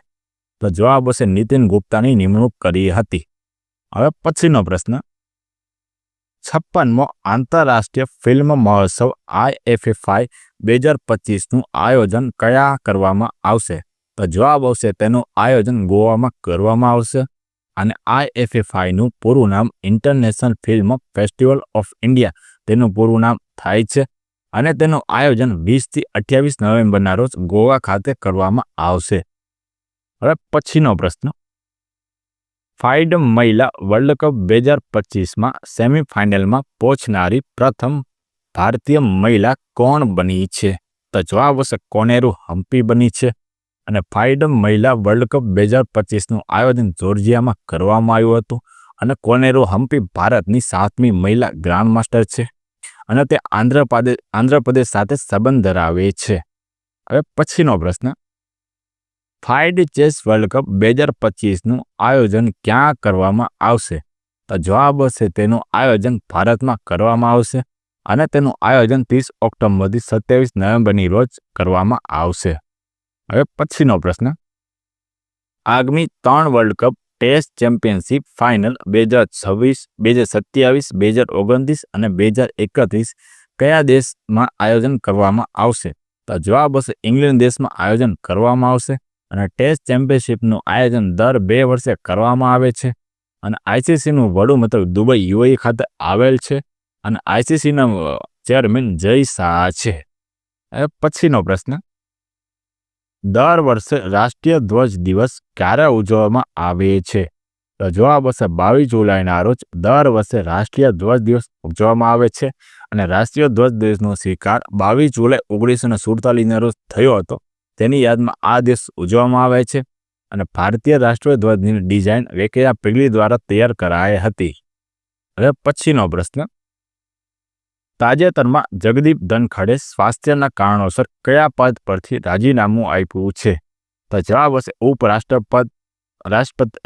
તો જવાબ હશે નીતિન ગુપ્તાની નિમણૂક કરી હતી. હવે પછીનો પ્રશ્ન, 56મો આંતરરાષ્ટ્રીય ફિલ્મ મહોત્સવ IFFI 2025નું આયોજન કયા કરવામાં આવશે? તો જવાબ આવશે તેનું આયોજન ગોવામાં કરવામાં આવશે અને IFFIનું પૂરું નામ international film festival of India તેનું પૂરું નામ થાય છે અને તેનું આયોજન 20થી 28 નવેમ્બરના રોજ ગોવા ખાતે કરવામાં આવશે. હવે પછીનો પ્રશ્ન, ફાઇડ મહિલા વર્લ્ડ કપ 2025માં સેમીફાઇનલમાં પહોંચનારી પ્રથમ ભારતીય મહિલા કોણ બની છે? તો જવાબ હશે કોનેરુ હમ્પી બની છે અને ફાઇડમ મહિલા વર્લ્ડ કપ 2025નું આયોજન જોર્જિયામાં કરવામાં આવ્યું હતું અને કોનેરુ હમ્પી ભારતની 7મી મહિલા ગ્રાન્ડ માસ્ટર છે અને તે આંધ્રપ્રદેશ સાથે સંબંધ ધરાવે છે. હવે પછીનો પ્રશ્ન, ફાઇડ ચેસ વર્લ્ડ કપ 2025નું આયોજન ક્યાં કરવામાં આવશે? તો જવાબ હશે તેનું આયોજન ભારતમાં કરવામાં આવશે અને તેનું આયોજન 30 ઓક્ટોબરથી 27 નવેમ્બરની રોજ કરવામાં આવશે. હવે પછીનો પ્રશ્ન, આગામી 3 world cup test championship final 2026, 2027, 2029 અને 2031 કયા દેશમાં આયોજન કરવામાં આવશે? તો જવાબ હશે ઇંગ્લેન્ડ દેશમાં આયોજન કરવામાં આવશે અને ટેસ્ટ ચેમ્પિયનશિપનું આયોજન દર 2 વર્ષે કરવામાં આવે છે અને આઈસીસીનું વડું મથક દુબઈ યુએઈ ખાતે આવેલ છે અને આઈસીસીના ચેરમેન જય શાહ છે. હવે પછીનો પ્રશ્ન, દર વર્ષે રાષ્ટ્રીય ધ્વજ દિવસ ક્યારે ઉજવવામાં આવે છે? તો જવાબ હશે 22 જુલાઈના રોજ દર વર્ષે રાષ્ટ્રીય ધ્વજ દિવસ ઉજવવામાં આવે છે અને રાષ્ટ્રીય ધ્વજ દિવસનો સ્વીકાર 22 જુલાઈ 1947ના રોજ થયો હતો. તેની યાદમાં આ દિવસ ઉજવવામાં આવે છે અને ભારતીય રાષ્ટ્રીય ધ્વજની ડિઝાઇન વેંકૈયા પીગલી દ્વારા તૈયાર કરાઈ હતી. હવે પછીનો પ્રશ્ન, તાજેતરમાં જગદીપ ધનખડે સ્વાસ્થ્યના કારણોસર કયા પદ પરથી રાજીનામું આપ્યું છે? તો જવાબ હશે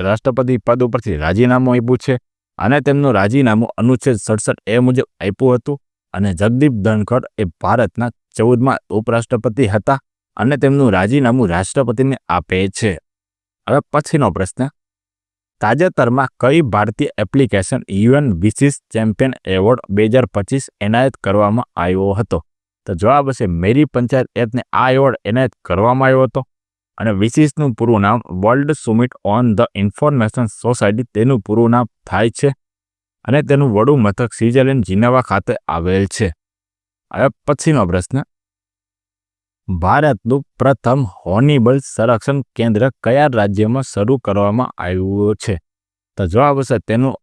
રાષ્ટ્રપતિ પદ ઉપરથી રાજીનામું આપ્યું છે અને તેમનું રાજીનામું અનુચ્છેદ 67A મુજબ આપ્યું હતું અને જગદીપ ધનખડ એ ભારતના 14મા ઉપરાષ્ટ્રપતિ હતા અને તેમનું રાજીનામું રાષ્ટ્રપતિને આપે છે. હવે પછીનો પ્રશ્ન, તાજેતરમાં કઈ ભારતીય એપ્લિકેશન યુએન વિશિષ્ટ ચેમ્પિયન એવોર્ડ 2025 એનાયત કરવામાં આવ્યો હતો? તો જવાબ હશે મેરી પંચાયત એપને આ એવોર્ડ એનાયત કરવામાં આવ્યો હતો અને વિશિષ્ટનું પૂરું નામ world summit on the information society તેનું પૂરું નામ થાય છે અને તેનું વડું મથક સ્વિટ્ઝરલેન્ડ જીનેવા ખાતે આવેલ છે. હવે પછીનો પ્રશ્ન, ભારતનું પ્રથમ હોર્નિબલ સંરક્ષણ કેન્દ્ર કયા રાજ્યમાં શરૂ કરવામાં આવ્યું છે? તો જવાબ હશે તેનું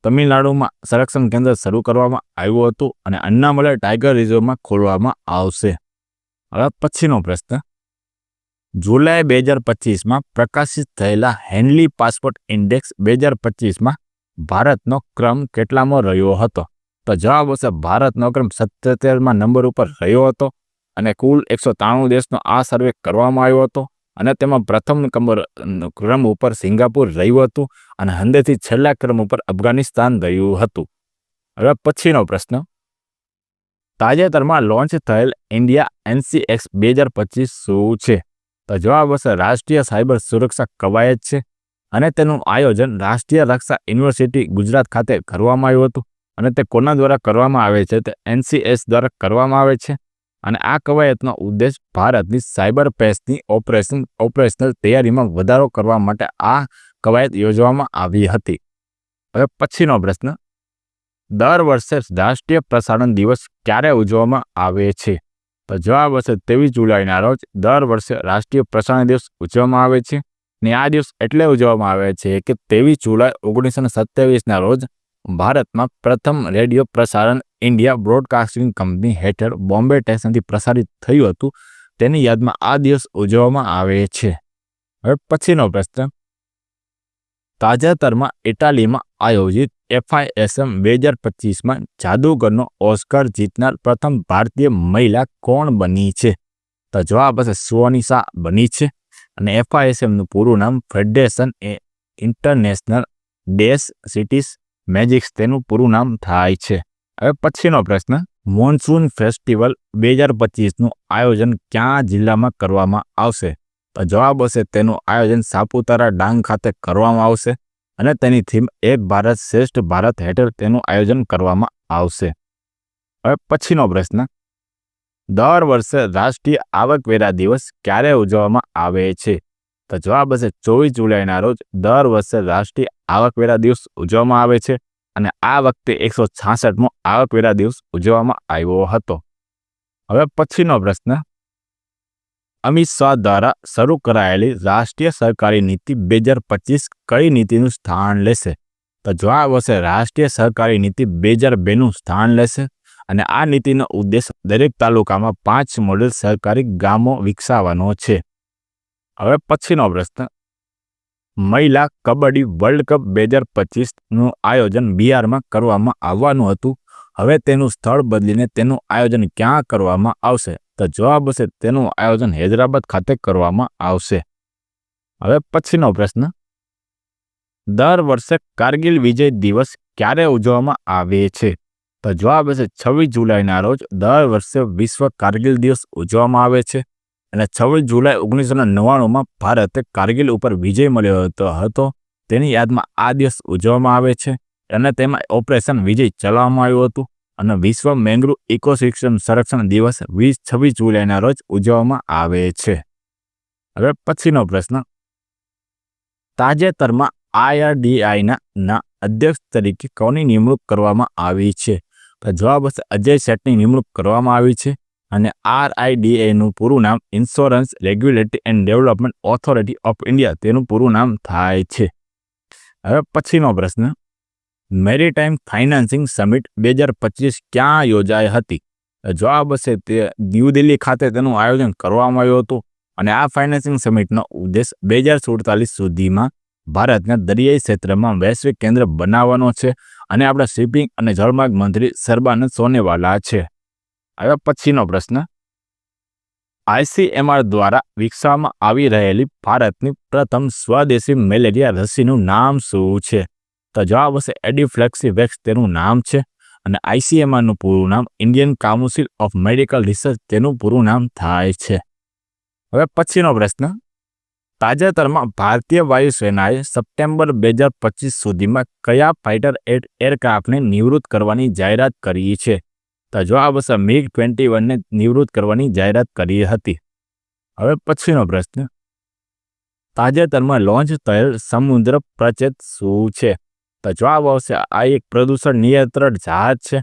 તમિલનાડુમાં સંરક્ષણ કેન્દ્ર શરૂ કરવામાં આવ્યું હતું અને અન્નામલઈ ટાઈગર રિઝર્વમાં ખોલવામાં આવશે. હવે પછીનો પ્રશ્ન, જુલાઈ 2025માં પ્રકાશિત થયેલા હેનલી પાસપોર્ટ ઇન્ડેક્સ 2025માં ભારતનો ક્રમ કેટલામો રહ્યો હતો? તો જવાબ હશે ભારતનો ક્રમ 77મા નંબર ઉપર રહ્યો હતો અને કુલ 193 દેશનો આ સર્વે કરવામાં આવ્યો હતો અને તેમાં પ્રથમ ક્રમ ઉપર સિંગાપુર રહ્યું હતું અને હંદેથી છેલ્લા ક્રમ ઉપર અફઘાનિસ્તાન રહ્યું હતું. હવે પછીનો પ્રશ્ન, તાજેતરમાં લોન્ચ થયેલ ઇન્ડિયા NCX 2025 શું છે? તો જવાબ હશે રાષ્ટ્રીય સાયબર સુરક્ષા કવાયત છે અને તેનું આયોજન રાષ્ટ્રીય રક્ષા યુનિવર્સિટી ગુજરાત ખાતે કરવામાં આવ્યું હતું અને તે કોના દ્વારા કરવામાં આવે છે? તે NCS દ્વારા કરવામાં આવે છે અને આ કવાયતનો ઉદ્દેશ ભારતની સાયબર સ્પેસની ઓપરેશનલ તૈયારીમાં વધારો કરવા માટે આ કવાયત યોજવામાં આવી હતી. હવે પછીનો પ્રશ્ન, દર વર્ષે રાષ્ટ્રીય પ્રસારણ દિવસ ક્યારે ઉજવવામાં આવે છે? તો જવાબ હશે 23 જુલાઈના રોજ દર વર્ષે રાષ્ટ્રીય પ્રસારણ દિવસ ઉજવવામાં આવે છે અને આ દિવસ એટલે ઉજવવામાં આવે છે કે 23 જુલાઈ 1927ના રોજ ભારતમાં પ્રથમ રેડિયો પ્રસારણ ઇન્ડિયા બ્રોડકાસ્ટિંગ કંપની હેઠળ બોમ્બે સ્ટેશનથી પ્રસારિત થયું હતું. તેની યાદમાં આ દિવસ ઉજવવામાં આવે છે. હવે પછીનો પ્રશ્ન, તાજેતરમાં ઇટાલીમાં આયોજિત FISM 2025માં જાદુગરનો ઓસ્કાર જીતનાર પ્રથમ ભારતીય મહિલા કોણ બની છે? તો જવાબ હશે સોનિશા બની છે અને FISMનું પૂરું નામ ફેડરેશન ઇન્ટરનેશનલ ડેસ સિટીઝ મેજિક્સ તેનું પૂરું નામ થાય છે. હવે પછીનો પ્રશ્ન, મોન્સૂન ફેસ્ટિવલ 2025નું આયોજન ક્યાં જિલ્લામાં કરવામાં આવશે? તો જવાબ હશે તેનું આયોજન સાપુતારા ડાંગ ખાતે કરવામાં આવશે અને તેની થીમ એક ભારત શ્રેષ્ઠ ભારત હેઠળ તેનું આયોજન કરવામાં આવશે. હવે પછીનો પ્રશ્ન, દર વર્ષે રાષ્ટ્રીય આવકવેરા દિવસ ક્યારે ઉજવવામાં આવે છે? તો જવાબ હશે 24 જુલાઈના રોજ દર વર્ષે રાષ્ટ્રીય આવકવેરા દિવસ ઉજવવામાં આવે છે અને આ વખતે 166મો આવકવેરા દિવસ ઉજવવામાં આવ્યો હતો. હવે પછીનો પ્રશ્ન, અમિત શાહ દ્વારા શરૂ કરાયેલી રાષ્ટ્રીય સહકારી નીતિ 2025 કઈ નીતિનું સ્થાન લેશે? તો જવાબ હશે રાષ્ટ્રીય સહકારી નીતિ 2002નું સ્થાન લેશે અને આ નીતિનો ઉદ્દેશ દરેક તાલુકામાં 5 મોડેલ સહકારી ગામો વિકસાવવાનો છે. હવે પછીનો પ્રશ્ન, મહિલા કબડ્ડી વર્લ્ડ કપ 2025નું આયોજન બિહારમાં કરવામાં આવવાનું હતું. હવે તેનું સ્થળ બદલીને તેનું આયોજન ક્યાં કરવામાં આવશે? તો જવાબ હશે તેનું આયોજન હૈદરાબાદ ખાતે કરવામાં આવશે. હવે પછીનો પ્રશ્ન, દર વર્ષે કારગિલ વિજય દિવસ ક્યારે ઉજવવામાં આવે છે? તો જવાબ હશે 26 જુલાઈના રોજ દર વર્ષે વિશ્વ કારગિલ દિવસ ઉજવવામાં આવે છે. અને 26 જુલાઈ 1999માં ભારતે કારગિલ ઉપર વિજય મળ્યો હતો. તેની યાદમાં આ દિવસ ઉજવવામાં આવે છે અને તેમાં ઓપરેશન વિજય ચલાવવામાં આવ્યું હતું. અને વિશ્વ મેંગ્રુવ ઇકોસિસ્ટમ સંરક્ષણ દિવસ 26 જુલાઈના રોજ ઉજવવામાં આવે છે. હવે પછીનો પ્રશ્ન, તાજેતરમાં IRDAIના અધ્યક્ષ તરીકે કોની નિમણૂક કરવામાં આવી છે? તો જવાબ હશે અજય શેઠની નિમણૂક કરવામાં આવી છે. અને RIDAનું પૂરું નામ insurance regulatory and development authority of India તેનું પૂરું નામ થાય છે. હવે પછીનો પ્રશ્ન, મેરીટાઈમ ફાઇનાન્સિંગ સમિટ 2025 ક્યાં યોજાઈ હતી? જવાબ હશે તે ન્યૂ દિલ્હી ખાતે તેનું આયોજન કરવામાં આવ્યું હતું. અને આ ફાઇનાન્સિંગ સમિટનો ઉદ્દેશ 2047 સુધીમાં ભારતના દરિયાઈ ક્ષેત્રમાં વૈશ્વિક કેન્દ્ર બનાવવાનો છે. અને આપણા શિપિંગ અને જળમાર્ગ મંત્રી સર્બાનંદ સોનોવાલ છે. હવે પછીનો પ્રશ્ન, ICMR દ્વારા વિકસાવવામાં આવી રહેલી ભારતની પ્રથમ સ્વદેશી મેલેરિયા રસીનું નામ શું છે? તો જવાબ હશે એડિફ્લેક્સી-વેક્સ તેનું નામ છે. અને ICMRનું પૂરું નામ Indian council of medical research તેનું પૂરું નામ થાય છે. હવે પછીનો પ્રશ્ન, તાજેતરમાં ભારતીય વાયુસેનાએ સપ્ટેમ્બર 2025 સુધીમાં કયા ફાઇટર એરક્રાફ્ટને નિવૃત્ત કરવાની જાહેરાત કરી છે? તો જવાબ હશે MiG-21ને નિવૃત્ત કરવાની જાહેરાત કરી હતી. હવે પછીનો પ્રશ્ન, તાજેતરમાં લોન્ચ થયેલ સમુદ્ર પ્રચેત શું છે? તો જવાબ આવશે આ એક પ્રદૂષણ નિયંત્રણ જહાજ છે.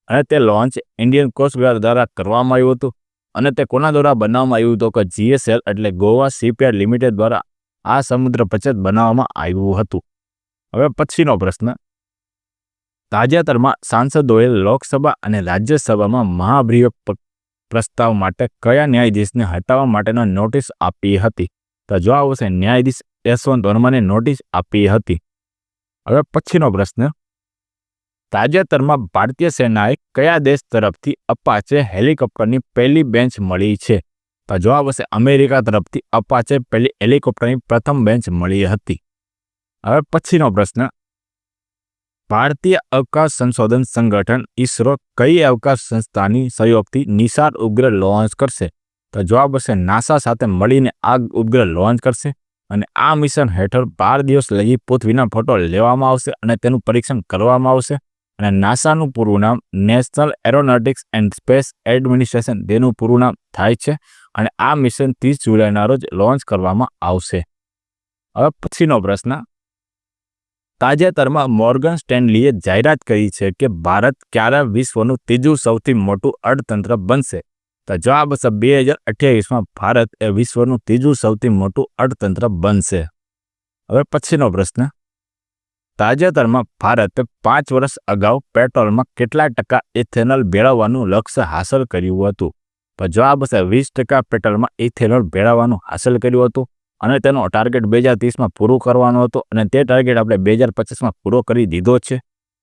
અને તે લોન્ચ ઇન્ડિયન કોસ્ટગાર્ડ દ્વારા કરવામાં આવ્યું હતું. અને તે કોના દ્વારા બનાવવામાં આવ્યું હતું? કે GSL એટલે ગોવા શિપયાર્ડ લિમિટેડ દ્વારા આ સમુદ્ર પ્રચેત બનાવવામાં આવ્યું હતું. હવે પછીનો પ્રશ્ન, તાજેતરમાં સાંસદોએ લોકસભા અને રાજ્યસભામાં મહાભિયોગ પ્રસ્તાવ માટે કયા ન્યાયાધીશને હટાવવા માટેનો નોટિસ આપી હતી? તો જવાબ આવશે ન્યાયાધીશ યશવંત વર્માને નોટિસ આપી હતી. હવે પછીનો પ્રશ્ન, તાજેતરમાં ભારતીય સેનાએ કયા દેશ તરફથી અપાચે હેલિકોપ્ટરની પહેલી બેન્ચ મળી છે? તો જવાબ હશે અમેરિકા તરફથી અપાચે પહેલી હેલિકોપ્ટરની પ્રથમ બેન્ચ મળી હતી. હવે પછીનો પ્રશ્ન, ભારતીય અવકાશ સંશોધન સંગઠન ISRO કઈ અવકાશ સંસ્થાની સહયોગથી નિસાર ઉપગ્રહ લોન્ચ કરશે? તો જવાબ હશે નાસા સાથે મળીને આ ઉપગ્રહ લોન્ચ કરશે. અને આ મિશન હેઠળ 12 દિવસ લગી પૃથ્વીના ફોટો લેવામાં આવશે અને તેનું પરીક્ષણ કરવામાં આવશે. અને નાસાનું પૂરું નામ national aeronautics and space administration તેનું પૂરું નામ થાય છે. અને આ મિશન 30 જુલાઈના રોજ લોન્ચ કરવામાં આવશે. હવે પછીનો પ્રશ્ન, તાજેતરમાં મોર્ગન સ્ટેનલીએ જાહેરાત કરી છે કે ભારત ક્યારે વિશ્વનું ત્રીજું સૌથી મોટું અર્થતંત્ર બનશે? તો જવાબ હશે 2028માં ભારત એ વિશ્વનું ત્રીજું સૌથી મોટું અર્થતંત્ર બનશે. હવે પછીનો પ્રશ્ન, તાજેતરમાં ભારતે 5 વર્ષ અગાઉ પેટ્રોલમાં કેટલા ટકા ઇથેનોલ ભેળવવાનું લક્ષ્ય હાંસલ કર્યું હતું? તો જવાબ હશે 20% પેટ્રોલમાં ઇથેનોલ ભેળવવાનું હાંસલ કર્યું હતું. અને તેનો ટાર્ગેટ 2030માં પૂરો કરવાનો હતો. અને તે ટાર્ગેટ આપણે 2025માં પૂરો કરી દીધો છે.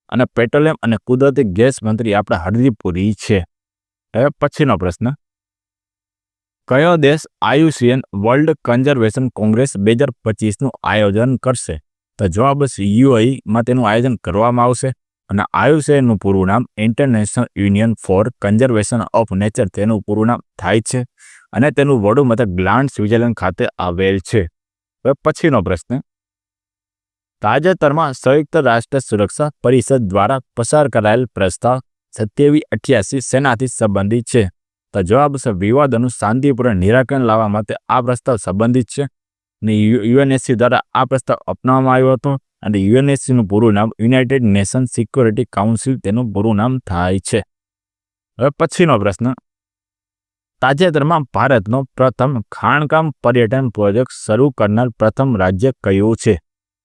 અને પેટ્રોલિયમ અને કુદરતી ગેસ મંત્રી આપણે હરદીપ પુરી છે. હવે પછીનો પ્રશ્ન, કયો દેશ IUCN વર્લ્ડ કન્ઝર્વેશન કોંગ્રેસ 2025નું આયોજન કરશે? તો જવાબ હશે UAEમાં તેનું આયોજન કરવામાં આવશે. અને IUCNનું પૂરું નામ international union for conservation of nature તેનું પૂરું નામ થાય છે. અને તેનું વડું મથક ગ્લાન્ડ સ્વિટ્ઝરલેન્ડ ખાતે આવેલ છે. હવે પછીનો પ્રશ્ન, તાજેતરમાં સંયુક્ત રાષ્ટ્ર સુરક્ષા પરિષદ દ્વારા પસાર કરાયેલ પ્રસ્તાવ 2788 સેનાથી સંબંધિત છે? તો જવાબ છે વિવાદોનું શાંતિપૂર્ણ નિરાકરણ લાવવા માટે આ પ્રસ્તાવ સંબંધિત છે. અને UNSC દ્વારા આ પ્રસ્તાવ અપનાવવામાં આવ્યો હતો. અને UNSCનું પૂરું નામ યુનાઇટેડ નેશન સિક્યોરિટી કાઉન્સિલ તેનું પૂરું નામ થાય છે. હવે પછીનો પ્રશ્ન, તાજેતરમાં ભારતનો પ્રથમ ખાણકામ પર્યટન પ્રોજેક્ટ શરૂ કરનાર પ્રથમ રાજ્ય કયું છે?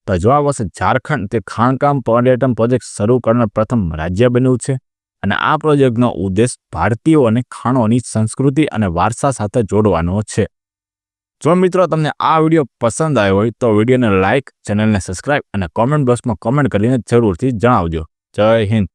તો જવાબ હશે ઝારખંડ તે ખાણકામ પર્યટન પ્રોજેક્ટ શરૂ કરનાર પ્રથમ રાજ્ય બન્યું છે. અને આ પ્રોજેક્ટનો ઉદ્દેશ ભારતીયોને ખાણોની સંસ્કૃતિ અને વારસા સાથે જોડવાનો છે. જો મિત્રો તમને આ વિડીયો પસંદ આવ્યો હોય તો વિડીયોને લાઇક, ચેનલને સબસ્ક્રાઇબ અને કોમેન્ટ બોક્સમાં કોમેન્ટ કરીને જરૂરથી જણાવજો. જય હિન્દ.